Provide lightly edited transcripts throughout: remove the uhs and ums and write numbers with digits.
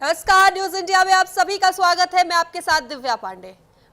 नमस्कार, news India में आप सभी का स्वागत है। मैं आपके साथ दिव्या पांडे।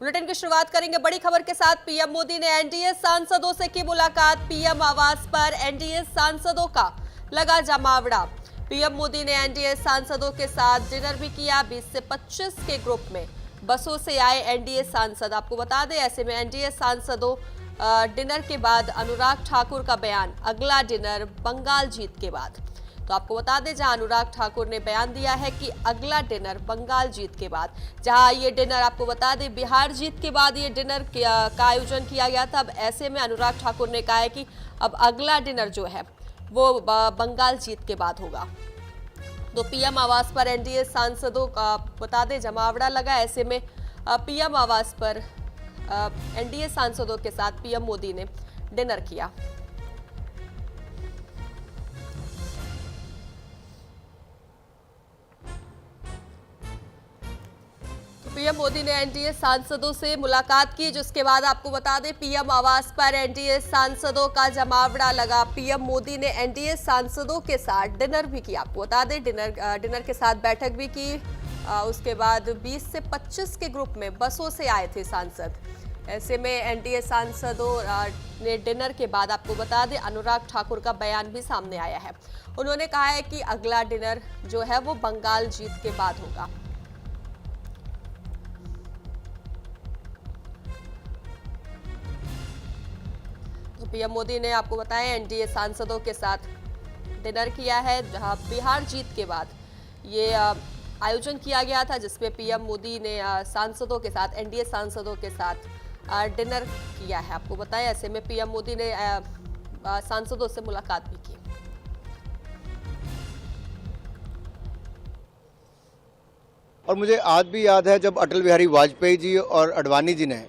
बुलेटिन की शुरुआत करेंगे बड़ी खबर के साथ। पीएम मोदी ने एनडीए सांसदों से की मुलाकात। पीएम आवास पर एनडीए सांसदों का लगा जमावड़ा। पीएम मोदी ने एनडीए सांसदों के साथ डिनर भी किया। 20 से 25 के ग्रुप में बसों से आए एनडीए सांसद। आपको बता दें, ऐसे में एनडीए सांसदों डिनर के बाद अनुराग ठाकुर का बयान, अगला डिनर बंगाल जीत के बाद। तो आपको बता दें, जहां अनुराग ठाकुर ने बयान दिया है कि अगला डिनर बंगाल जीत के बाद, जहां ये डिनर आपको बता दें बिहार जीत के बाद ये डिनर का आयोजन किया गया था। अब ऐसे में अनुराग ठाकुर ने कहा है कि अब अगला डिनर जो है वो बंगाल जीत के बाद होगा। तो पीएम आवास पर एनडीए सांसदों का बता दें जमावड़ा लगा। ऐसे में पीएम आवास पर एनडीए सांसदों के साथ पीएम मोदी ने डिनर किया। पीएम मोदी ने एनडीए सांसदों से मुलाकात की, जिसके बाद आपको बता दें पीएम आवास पर एनडीए सांसदों का जमावड़ा लगा। पीएम मोदी ने एनडीए सांसदों के साथ डिनर भी किया। आपको बता दें डिनर के साथ बैठक भी की। उसके बाद 20 से 25 के ग्रुप में बसों से आए थे सांसद। ऐसे में एनडीए सांसदों ने डिनर के बाद आपको बता दें अनुराग ठाकुर का बयान भी सामने आया है। उन्होंने कहा है कि अगला डिनर जो है वो बंगाल जीत के बाद होगा। पीएम मोदी ने आपको बताया एनडीए सांसदों के साथ डिनर किया है, जहां बिहार जीत के बाद ये आयोजन किया गया था, जिसमें पीएम मोदी ने सांसदों के साथ, एनडीए सांसदों के साथ डिनर किया है। आपको बताया ऐसे में पीएम मोदी ने सांसदों से मुलाकात भी की। और मुझे आज भी याद है जब अटल बिहारी वाजपेयी जी और अडवाणी जी ने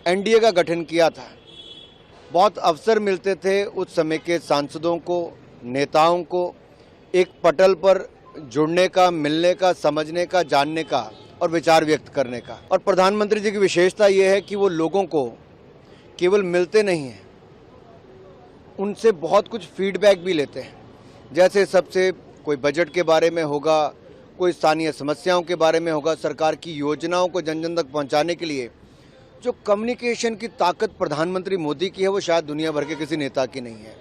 एनडीए का गठन किया था, बहुत अवसर मिलते थे उस समय के सांसदों को, नेताओं को एक पटल पर जुड़ने का, मिलने का, समझने का, जानने का और विचार व्यक्त करने का। और प्रधानमंत्री जी की विशेषता ये है कि वो लोगों को केवल मिलते नहीं हैं, उनसे बहुत कुछ फीडबैक भी लेते हैं। जैसे सबसे कोई बजट के बारे में होगा, कोई स्थानीय समस्याओं के बारे में होगा, सरकार की योजनाओं को जन जन तक पहुँचाने के लिए जो कम्युनिकेशन की ताकत प्रधानमंत्री मोदी की है, वो शायद दुनिया भर के किसी नेता की नहीं है।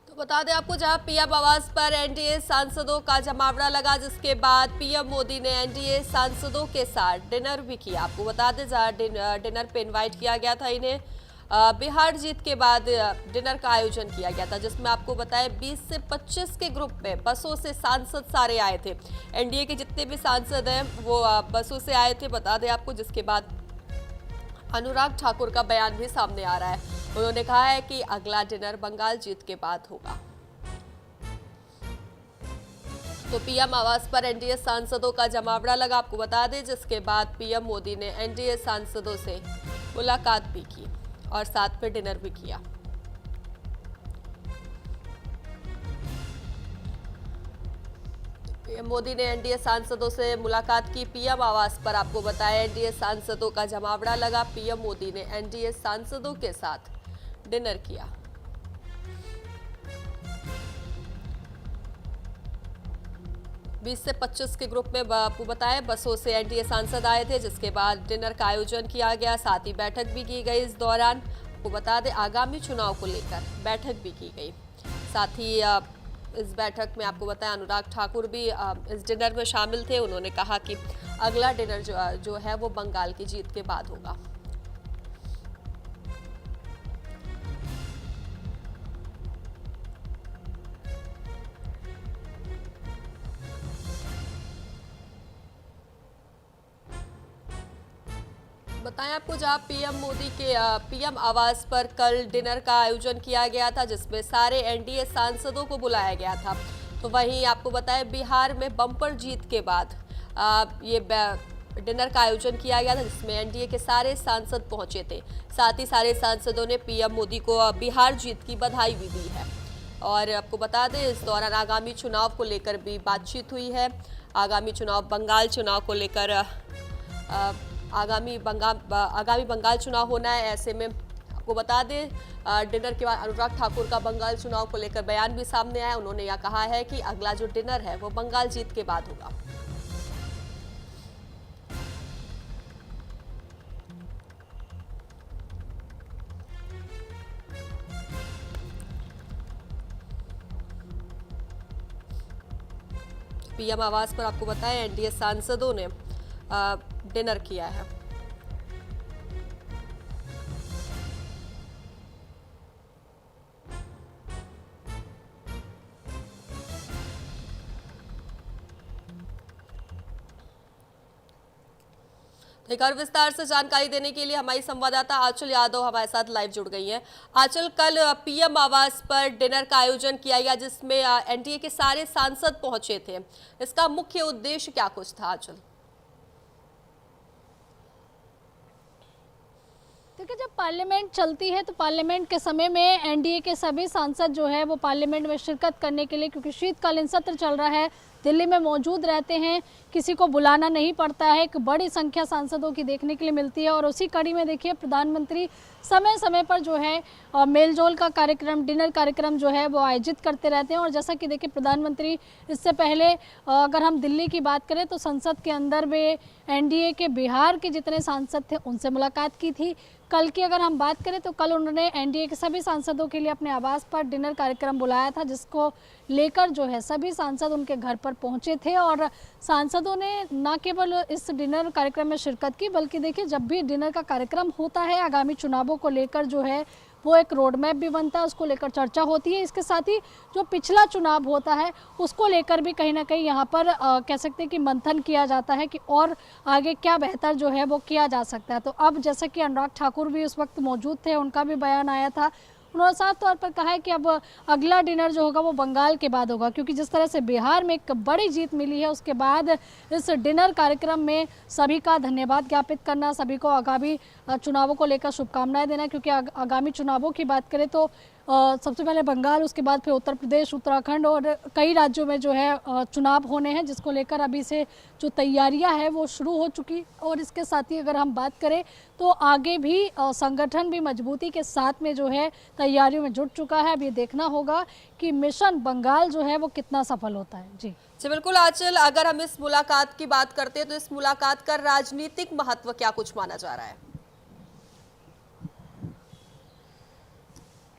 तो बता दें आपको, जहां पीएम आवास पर एनडीए सांसदों का जमावड़ा लगा, जिसके बाद पीएम मोदी ने एनडीए सांसदों के साथ डिनर भी किया। आपको बता दें जहां डिनर पे इनवाइट किया गया था इन्हें, बिहार जीत के बाद डिनर का आयोजन किया गया था, जिसमें आपको बताया 20 से 25 के ग्रुप में बसों से सांसद सारे आए थे। एनडीए के जितने भी सांसद हैं वो बसों से आए थे, बता दें आपको। जिसके बाद अनुराग ठाकुर का बयान भी सामने आ रहा है। उन्होंने कहा है कि अगला डिनर बंगाल जीत के बाद होगा। तो पीएम आवास पर एनडीए सांसदों का जमावड़ा लगा, आपको बता दें, जिसके बाद पीएम मोदी ने एनडीए सांसदों से मुलाकात भी की और साथ में डिनर भी किया। पीएम मोदी ने एनडीए सांसदों से मुलाकात की। पीएम आवास पर आपको बताया एनडीए सांसदों का जमावड़ा लगा। पीएम मोदी ने एनडीए सांसदों के साथ डिनर किया। बीस से 25 के ग्रुप में आपको बताया बसों से एनडीए सांसद आए थे, जिसके बाद डिनर का आयोजन किया गया। साथ ही बैठक भी की गई। इस दौरान आपको बता दें आगामी चुनाव को लेकर बैठक भी की गई। साथ ही इस बैठक में आपको बताया अनुराग ठाकुर भी इस डिनर में शामिल थे। उन्होंने कहा कि अगला डिनर जो है वो बंगाल की जीत के बाद होगा। बताएं आपको, जहां पीएम मोदी के पीएम आवास पर कल डिनर का आयोजन किया गया था, जिसमें सारे एनडीए सांसदों को बुलाया गया था। तो वहीं आपको बताएं बिहार में बम्पर जीत के बाद ये डिनर का आयोजन किया गया था, जिसमें एनडीए के सारे सांसद पहुंचे थे। साथ ही सारे सांसदों ने पीएम मोदी को बिहार जीत की बधाई भी दी है। और आपको बता दें इस दौरान आगामी चुनाव को लेकर भी बातचीत हुई है। आगामी चुनाव, बंगाल चुनाव को लेकर आगामी बंगाल चुनाव होना है। ऐसे में आपको बता दें डिनर के बाद अनुराग ठाकुर का बंगाल चुनाव को लेकर बयान भी सामने आया। उन्होंने यह कहा है कि अगला जो डिनर है वो बंगाल जीत के बाद होगा। पीएम आवास पर आपको बताएं एनडीए सांसदों ने डिनर किया है। एक और विस्तार से जानकारी देने के लिए हमारी संवाददाता आंचल यादव हमारे साथ लाइव जुड़ गई हैं। आंचल, कल पीएम आवास पर डिनर का आयोजन किया गया जिसमें एनडीए के सारे सांसद पहुंचे थे। इसका मुख्य उद्देश्य क्या कुछ था आंचल? देखिए, जब पार्लियामेंट चलती है तो पार्लियामेंट के समय में एनडीए के सभी सांसद जो है वो पार्लियामेंट में शिरकत करने के लिए, क्योंकि शीतकालीन सत्र चल रहा है, दिल्ली में मौजूद रहते हैं, किसी को बुलाना नहीं पड़ता है। एक बड़ी संख्या सांसदों की देखने के लिए मिलती है और उसी कड़ी में देखिए प्रधानमंत्री समय समय पर जो है मेलजोल का कार्यक्रम, डिनर कार्यक्रम जो है वो आयोजित करते रहते हैं। और जैसा कि देखिए प्रधानमंत्री इससे पहले अगर हम दिल्ली की बात करें तो संसद के अंदर वे एनडीए के बिहार के जितने सांसद थे उनसे मुलाकात की थी। कल की अगर हम बात करें तो कल उन्होंने एनडीए के सभी सांसदों के लिए अपने आवास पर डिनर कार्यक्रम बुलाया था, जिसको लेकर जो है सभी सांसद उनके घर पर पहुंचे थे। और सांसदों ने न केवल इस डिनर कार्यक्रम में शिरकत की, बल्कि देखिए जब भी डिनर का कार्यक्रम होता है आगामी चुनावों को लेकर जो है वो एक रोड मैप भी बनता है, उसको लेकर चर्चा होती है। इसके साथ ही जो पिछला चुनाव होता है उसको लेकर भी कहीं ना कहीं यहाँ पर कह सकते हैं कि मंथन किया जाता है कि और आगे क्या बेहतर जो है वो किया जा सकता है। तो अब जैसा कि अनुराग ठाकुर भी उस वक्त मौजूद थे, उनका भी बयान आया था। उन्होंने साफ तौर पर कहा है कि अब अगला डिनर जो होगा वो बंगाल के बाद होगा, क्योंकि जिस तरह से बिहार में एक बड़ी जीत मिली है उसके बाद इस डिनर कार्यक्रम में सभी का धन्यवाद ज्ञापित करना, सभी को आगामी चुनावों को लेकर शुभकामनाएं देना। क्योंकि आगामी चुनावों की बात करें तो सबसे पहले बंगाल, उसके बाद फिर उत्तर प्रदेश, उत्तराखंड और कई राज्यों में जो है चुनाव होने हैं, जिसको लेकर अभी से जो तैयारियां हैं वो शुरू हो चुकी। और इसके साथ ही अगर हम बात करें तो आगे भी संगठन भी मजबूती के साथ में जो है तैयारियों में जुट चुका है। अब ये देखना होगा कि मिशन बंगाल जो है वो कितना सफल होता है। जी बिल्कुल आंचल, अगर हम इस मुलाकात की बात करते हैं तो इस मुलाकात का राजनीतिक महत्व क्या कुछ माना जा रहा है?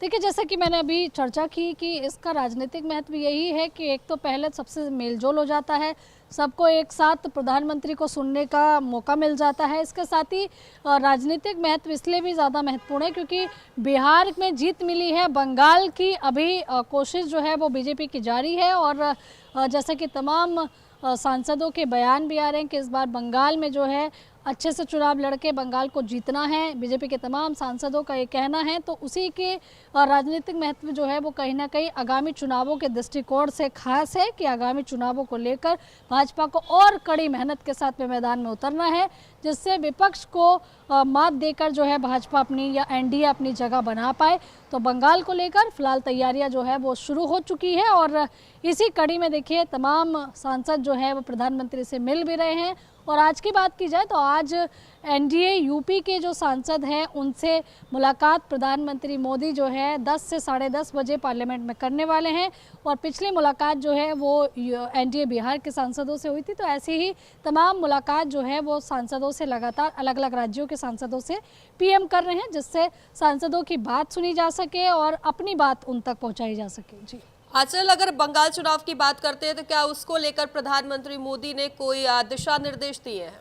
देखिए, जैसा कि मैंने अभी चर्चा की कि इसका राजनीतिक महत्व यही है कि एक तो पहले सबसे मेलजोल हो जाता है, सबको एक साथ प्रधानमंत्री को सुनने का मौका मिल जाता है। इसके साथ ही राजनीतिक महत्व इसलिए भी ज़्यादा महत्वपूर्ण है क्योंकि बिहार में जीत मिली है, बंगाल की अभी कोशिश जो है वो बीजेपी की जारी है। और जैसा कि तमाम सांसदों के बयान भी आ रहे हैं कि इस बार बंगाल में जो है अच्छे से चुनाव लड़के बंगाल को जीतना है, बीजेपी के तमाम सांसदों का ये कहना है। तो उसी के राजनीतिक महत्व जो है वो कहीं ना कहीं आगामी चुनावों के दृष्टिकोण से खास है कि आगामी चुनावों को लेकर भाजपा को और कड़ी मेहनत के साथ में मैदान में उतरना है, जिससे विपक्ष को मात देकर जो है भाजपा अपनी या एनडीए अपनी जगह बना पाए। तो बंगाल को लेकर फिलहाल तैयारियां जो है वो शुरू हो चुकी है और इसी कड़ी में देखिए तमाम सांसद जो है वो प्रधानमंत्री से मिल भी रहे हैं। और आज की बात की जाए तो आज एनडीए यूपी के जो सांसद हैं उनसे मुलाकात प्रधानमंत्री मोदी जो है 10 से 10:30 बजे पार्लियामेंट में करने वाले हैं। और पिछली मुलाकात जो है वो एनडीए बिहार के सांसदों से हुई थी। तो ऐसी ही तमाम मुलाकात जो है वो सांसदों से लगातार अलग अलग राज्यों के सांसदों से पीएम कर रहे हैं, जिससे सांसदों की बात सुनी जा सके और अपनी बात उन तक पहुँचाई जा सके। जी आंचल, अगर बंगाल चुनाव की बात करते हैं तो क्या उसको लेकर प्रधानमंत्री मोदी ने कोई दिशा निर्देश दिए हैं?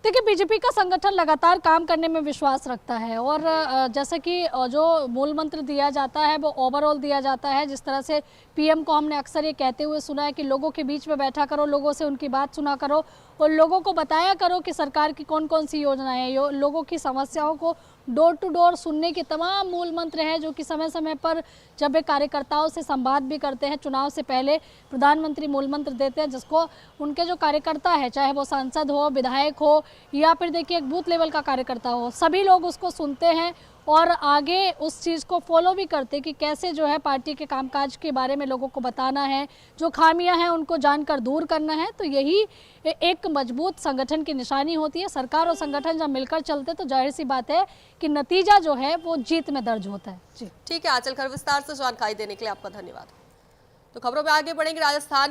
देखिए, बीजेपी का संगठन लगातार काम करने में विश्वास रखता है और जैसा कि जो मूल मंत्र दिया जाता है वो ओवरऑल दिया जाता है। जिस तरह से पीएम को हमने अक्सर ये कहते हुए सुना है कि लोगों के बीच में बैठा करो, लोगों से उनकी बात सुना करो और लोगों को बताया करो कि सरकार की कौन कौन सी योजनाएं हैं। लोगों की समस्याओं को डोर टू डोर सुनने के तमाम मूल मंत्र हैं, जो कि समय समय पर जब वे कार्यकर्ताओं से संवाद भी करते हैं, चुनाव से पहले प्रधानमंत्री मूल मंत्र देते हैं, जिसको उनके जो कार्यकर्ता है, चाहे वो सांसद हो, विधायक हो या फिर देखिए एक बूथ लेवल का कार्यकर्ता हो, सभी लोग उसको सुनते हैं और आगे उस चीज़ को फॉलो भी करते कि कैसे जो है पार्टी के कामकाज के बारे में लोगों को बताना है, जो खामियां हैं उनको जानकर दूर करना है। तो यही एक मजबूत संगठन की निशानी होती है। सरकार और संगठन जब मिलकर चलते तो जाहिर सी बात है कि नतीजा जो है वो जीत में दर्ज होता है। जी ठीक है आंचल खैर, विस्तार से जानकारी देने के लिए आपका धन्यवाद। तो खबरों में आगे बढ़ेंगे। राजस्थान